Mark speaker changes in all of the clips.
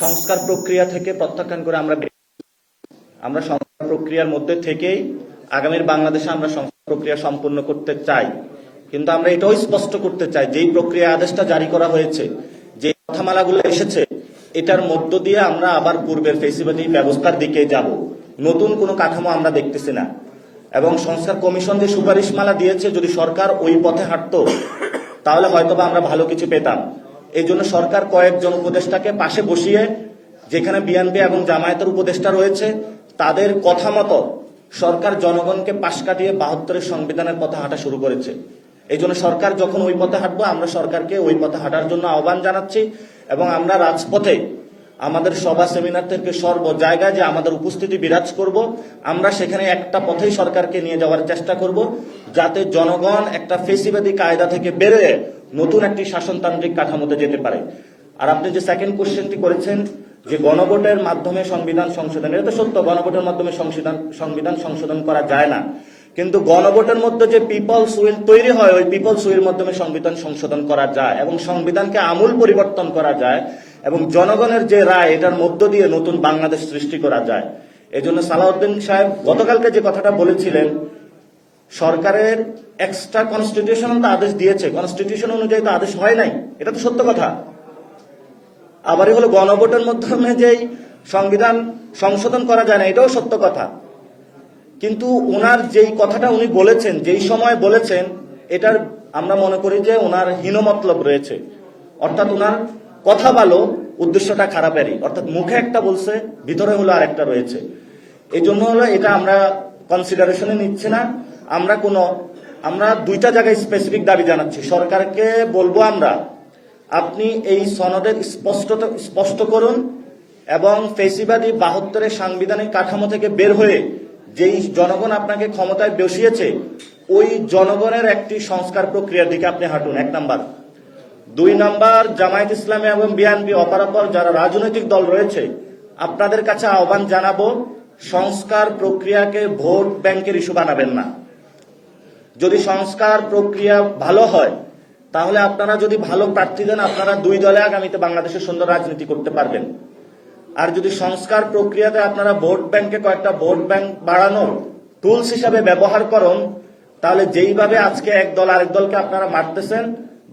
Speaker 1: সংস্কার প্রক্রিয়া থেকে প্রত্যাখ্যান করে আমরা সংস্কার প্রক্রিয়ার মধ্যে থেকেই আগামীর বাংলাদেশে আমরা সংস্কার প্রক্রিয়া সম্পূর্ণ করতে চাই। কিন্তু আমরা এটাও স্পষ্ট করতে চাই, যেই প্রক্রিয়া আদেশটা জারি করা হয়েছে, যে কথামালাগুলো এসেছে, এটার মধ্য দিয়ে আমরা আবার পূর্বের ফেসিবাদী ব্যবস্থার দিকে যাব। নতুন কোনো কাঠামো আমরা দেখতেছি না। এবং সংস্কার কমিশন যে সুপারিশমালা দিয়েছে, যদি সরকার ওই পথে হাঁটতো তাহলে হয়তোবা আমরা ভালো কিছু পেতাম। এই জন্য সরকার কয়েকজন উপদেষ্টাকে পাশে বসিয়ে, যেখানে বিএনপি এবং জামায়াতের উপদেষ্টা রয়েছে, তাদের কথা মতো সরকার জনগণকে পাশ কাটিয়ে ৭২-এর সংবিধানের পথে হাঁটা শুরু করেছে। এই জন্য সরকার যখন ওই পথে হাঁটবো, আমরা সরকারকে ওই পথে হাঁটার জন্য আহ্বান জানাচ্ছি। এবং আমরা রাজপথে আমাদের সভা সেমিনার থেকে সর্ব জায়গায় যে আমাদের উপস্থিতি বিরাজ করব, আমরা সেখানে একটা পথেই সরকারকে নিয়ে যাওয়ার চেষ্টা করব, যাতে জনগণ একটা ফেসিবাদী কায়দা থেকে বেরোয় নতুন একটি শাসনতান্ত্রিক কাঠামোতে যেতে পারে। আর আপনি যে সেকেন্ড কোশ্চেনটি করেছেন যে গণভোটের মাধ্যমে সংবিধান সংশোধন, এটা তো সত্য, গণভোটের মাধ্যমে সংবিধান সংশোধন করা যায় না। কিন্তু গণভোটের মধ্যে যে পিপলস উইল তৈরি হয়, ওই পিপলস উইল মাধ্যমে সংবিধান সংশোধন করা যায় এবং সংবিধানকে আমূল পরিবর্তন করা যায় এবং জনগণের যে রায়, এটার মধ্য দিয়ে নতুন বাংলাদেশ সৃষ্টি করা যায়। এই জন্য সালাউদ্দিন সাহেব গতকালকে যে কথাটা বলেছিলেন, সরকারের এক্সট্রা কনস্টিটিউশনাল তো আদেশ দিয়েছে, কনস্টিটিউশন অনুযায়ী তো আদেশ হয় নাই, এটা তো সত্য কথা। আবারই হলো গণভোটের মাধ্যমে যেই সংবিধান সংশোধন করা যায় না, এটাও সত্য কথা। কিন্তু ওনার যেই কথাটা উনি বলেছেন, যেই সময় বলেছেন, এটার আমরা মনে করি যে ওনার হীনমতলব রয়েছে। অর্থাৎ ওনার কথা ভালো, উদ্দেশ্যটা খারাপেরই। অর্থাৎ মুখে একটা বলছে, ভিতরে হলো আরেকটা রয়েছে। এই জন্য হলো এটা আমরা কনসিডারেশনে নিচ্ছি না। আমরা দুইটা জায়গায় স্পেসিফিক দাবি জানাচ্ছি। সরকারকে বলবো আমরা, আপনি এই সনদের স্পষ্ট করুন এবং ফেসিবাদী ৭২-এর সাংবিধানিক কাঠামো থেকে বের হয়ে যেই জনগণ আপনাকে ক্ষমতায় বসিয়েছে, ওই জনগণের একটি সংস্কার প্রক্রিয়ার দিকে আপনি হাঁটুন, ১ নাম্বার। ২ নাম্বার, জামায়াত ইসলামী এবং বিএনপি অপরাপর যারা রাজনৈতিক দল রয়েছে, আপনাদের কাছে আহ্বান জানাবো, সংস্কার প্রক্রিয়াকে ভোট ব্যাংকের ইস্যু বানাবেন না। যদি সংস্কার প্রক্রিয়া ভালো হয়, তাহলে আপনারা যদি ভালো প্রার্থী দেন, আপনারা ২ দলে আগামীতে বাংলাদেশের সুন্দর রাজনীতি করতে পারবেন। আর যদি সংস্কার প্রক্রিয়াতে আপনারা ভোট ব্যাংকে কয়েকটা ভোট ব্যাংক বাড়ানোর টুলস হিসাবে ব্যবহার করুন, তাহলে যেইভাবে আজকে এক দল আরেক দলকে আপনারা মারতেছেন,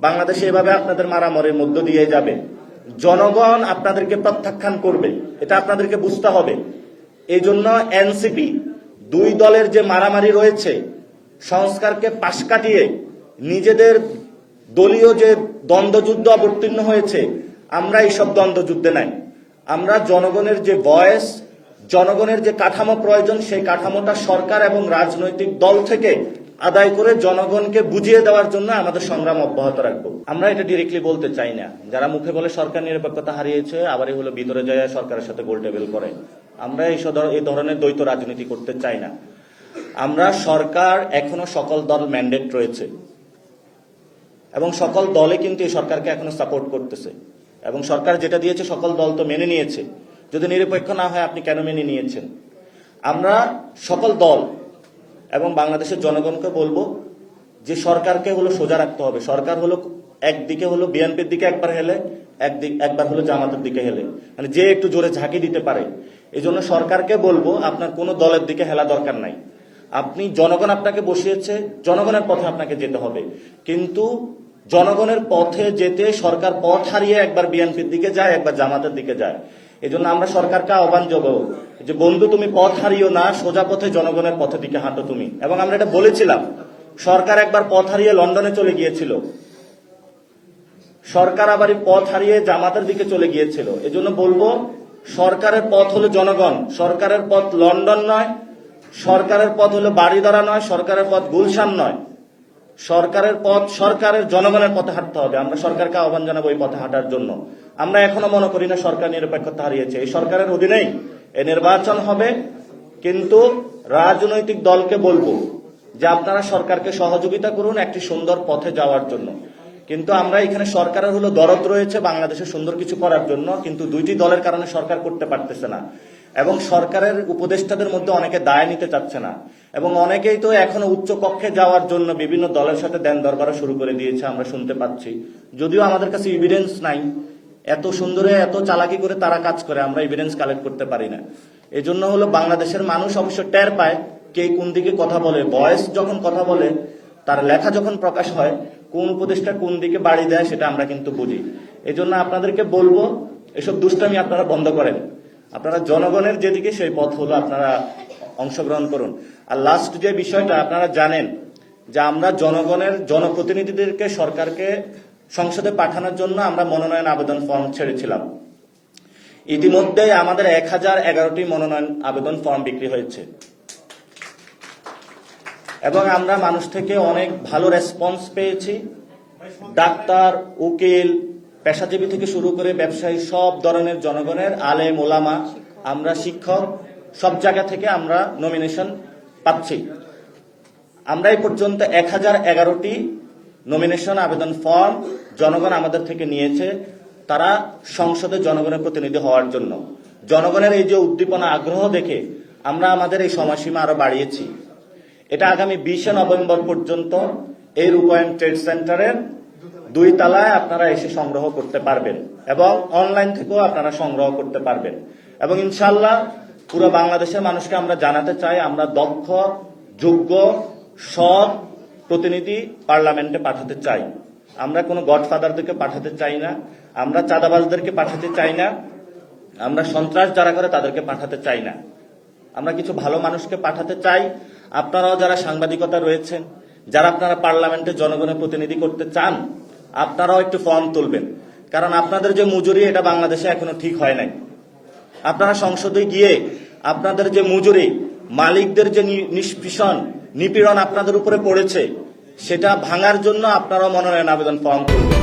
Speaker 1: বাংলাদেশে এভাবে আপনাদের মারামারির মধ্য দিয়ে যাবে। জনগণ আপনাদেরকে প্রত্যাখ্যান করবে, এটা আপনাদেরকে বুঝতে হবে। এই জন্য এনসিপি ২ দলের যে মারামারি রয়েছে, সংস্কারকে পাশ কাটিয়ে নিজেদের দলীয় যে দ্বন্দ্বযুদ্ধ অবতীর্ণ হয়েছে, আমরা এইসব দ্বন্দ্বযুদ্ধে নাই। আমরা জনগণের যে ভয়েস, জনগণের যে কাঠামো প্রয়োজন, সেই কাঠামোটা সরকার এবং রাজনৈতিক দল থেকে আদায় করে জনগণকে বুঝিয়ে দেওয়ার জন্য আমাদের সংগ্রাম অব্যাহত রাখবো। আমরা এটা ডিরেক্টলি বলতে চাই না। যারা মুখে বলে সরকার নিরপেক্ষতা হারিয়েছে, আবারই হলো ভিতরে যায় সরকারের সাথে গোল টেবিল করে। আমরা এই ধরনের দ্বৈত রাজনীতি করতে চাই না। আমরা সরকার এখনো সকল দল ম্যান্ডেট রয়েছে এবং সকল দলে কিন্তু এই সরকারকে এখনো সাপোর্ট করতেছে এবং সরকার যেটা দিয়েছে সকল দল তো মেনে নিয়েছে। যদি নিরপেক্ষ না হয়, আপনি কেন মেনে নিয়েছেন? আমরা সকল দল এবং বাংলাদেশের জনগণকে বলবো যে সরকারকে হলো সোজা রাখতে হবে। সরকার হলো একদিকে হলো বিএনপির দিকে একবার হেলে, একবার হলো জামাতের দিকে হেলে, মানে যে একটু জোরে ঝাঁকি দিতে পারে। এই জন্য সরকারকে বলবো, আপনার কোনো দলের দিকে হেলা দরকার নাই। আপনি, জনগণ আপনাকে বসিয়েছে, জনগণের পথে আপনাকে যেতে হবে। কিন্তু জনগণের পথে যেতে সরকার পথ হারিয়ে একবার বিএনপির দিকে যায়, একবার জামাতের দিকে যায়। এই জন্য আমরা সরকারকে আহ্বান জানাবো যে বন্ধু, তুমি পথ হারিও না, সোজা পথে জনগণের পথের দিকে হাঁটো তুমি। এবং আমরা এটা বলেছিলাম, সরকার একবার পথ হারিয়ে লন্ডনে চলে গিয়েছিল, সরকার আবার পথ হারিয়ে জামাতের দিকে চলে গিয়েছিল। এজন্য বলবো, সরকারের পথ হলো জনগণ, সরকারের পথ লন্ডন নয়, সরকারের পথ হলো বাড়িধরা নয়, সরকারের পথ গুলশান নয়। সরকারের পথ, সরকারের জনগণের পথে হাঁটতে হবে। আমরা সরকারকে আহ্বান জানাবো এই পথে হাঁটার জন্য। আমরা এখনো মনে করি না সরকার নিরপেক্ষতা হারিয়েছে। এই সরকারের অধীনেই এই নির্বাচন হবে। কিন্তু রাজনৈতিক দলকে বলবো যে আপনারা সরকারকে সহযোগিতা করুন একটি সুন্দর পথে যাওয়ার জন্য। কিন্তু আমরা এখানে সরকারের হলো দরদ রয়েছে বাংলাদেশে সুন্দর কিছু করার জন্য, কিন্তু 2টি দলের কারণে সরকার করতে পারতেছে না এবং সরকারের উপদেষ্টাদের মধ্যে অনেকে দায় নিতে চাচ্ছে না এবং অনেকেই তো এখনো উচ্চ কক্ষে যাওয়ার জন্য বিভিন্ন দলের সাথে দেন দরবার শুরু করে দিয়েছে, আমরা শুনতে পাচ্ছি। যদিও আমাদের কাছে এভিডেন্স নাই, এত সুন্দরে এত চালাকি করে তারা কাজ করে, আমরা এভিডেন্স কালেক্ট করতে পারি না। এই জন্য হলো বাংলাদেশের মানুষ অবশ্য টের পায় কে কোন দিকে কথা বলে, ভয়েস যখন কথা বলে, তার লেখা যখন প্রকাশ হয়, কোন উপদেশটা কোন দিকে বাড়ি দেয় সেটা আমরা কিন্তু বুঝি। এই জন্য আপনাদেরকে বলবো এসব দুষ্টামি আপনারা বন্ধ করেন, আপনারা জনগণের যেদিকে সেই পথ হলো আপনারা অংশগ্রহণ করুন। আর লাস্ট যে বিষয়টা আপনারা জানেন যে আমরা জনগণের জনপ্রতিনিধিদেরকে সরকারকে সংসদে পাঠানোর জন্য আমরা মনোনয়ন আবেদন ফর্ম ছেড়েছিলাম। ইতিমধ্যে আমাদের 1011টি মনোনয়ন আবেদন ফর্ম বিক্রি হয়েছে এবং আমরা মানুষ থেকে অনেক ভালো রেসপন্স পেয়েছি। ডাক্তার, উকিল, পেশাজীবী থেকে শুরু করে ব্যবসায়ী, সব ধরনের জনগণের, আলেম ওলামা, আমরা শিক্ষক, সব জায়গা থেকে আমরা নমিনেশন পাচ্ছি। আমরা এই পর্যন্ত 1011টি নমিনেশন আবেদন ফর্ম জনগণ আমাদের থেকে নিয়েছে, তারা সংসদে জনগণের প্রতিনিধি হওয়ার জন্য। জনগণের এই যে উদ্দীপনা, আগ্রহ দেখে আমরা আমাদের এই সময়সীমা আরো বাড়িয়েছি। এটা আগামী 20 নভেম্বর পর্যন্ত এই রূপায়ণ ট্রেড সেন্টারের 2 তলায় আপনারা এসে সংগ্রহ করতে পারবেন এবং অনলাইন থেকেও আপনারা সংগ্রহ করতে পারবেন। এবং ইনশাআল্লাহ পুরো বাংলাদেশের মানুষকে আমরা জানাতে চাই, আমরা দক্ষ, যোগ্য, সৎ প্রতিনিধি পার্লামেন্টে পাঠাতে চাই। আমরা কোনো গডফাদারদেরকে পাঠাতে চাই না, আমরা চাঁদাবাজদেরকে পাঠাতে চাই না, আমরা সন্ত্রাস যারা করে তাদেরকে পাঠাতে চাই না। আমরা কিছু ভালো মানুষকে পাঠাতে চাই। আপনারাও যারা সাংবাদিকতা রয়েছেন, যারা আপনারা পার্লামেন্টে জনগণের প্রতিনিধি করতে চান, আপনারাও একটু ফর্ম তুলবেন, কারণ আপনাদের যে মজুরি এটা বাংলাদেশে এখনো ঠিক হয় নাই। আপনারা সংসদে গিয়ে আপনাদের যে মজুরি, মালিকদের যে নিষ্পীষণ নিপীড়ন আপনাদের উপরে পড়েছে, সেটা ভাঙার জন্য আপনারাও মনোনয়ন আবেদন ফর্ম তুলবেন।